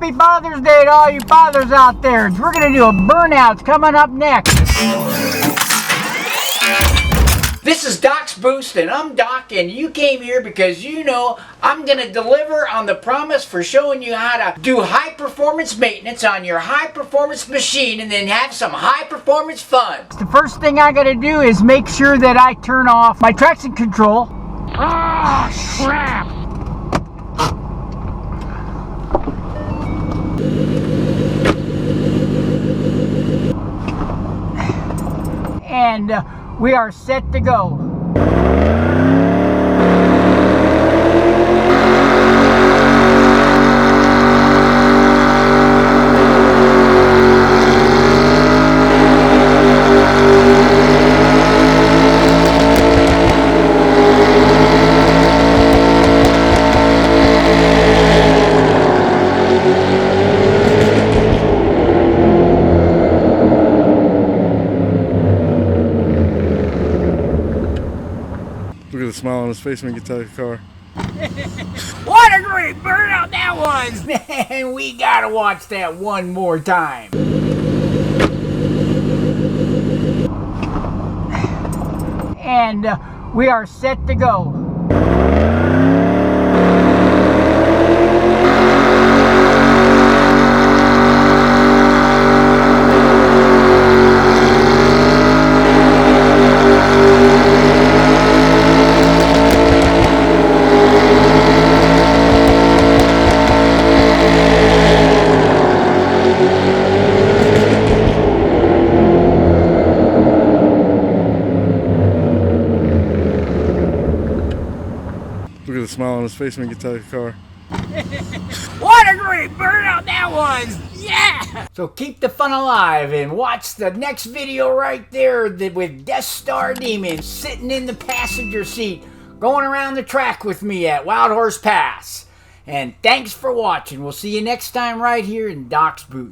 Happy Father's Day to all you fathers out there. We're going to do a Burnout coming up next. This is Doc's Boost, and I'm Doc, and you came here because you know I'm going to deliver on the promise for showing you how to do high-performance maintenance on your high-performance machine and then have some high-performance fun. The first thing I got to do is make sure that I turn off my traction control. Ah, crap! And we are set to go. Look at the smile on his face when he gets out of the car. What a great burnout that was! Man, we gotta watch that one more time. And we are set to go. Look at the smile on his face when he gets out of the car. What a great burnout that was! Yeah! So keep the fun alive and watch the next video right there with Death Star Demon sitting in the passenger seat going around the track with me at Wild Horse Pass. And thanks for watching. We'll see you next time right here in Doc's Booth.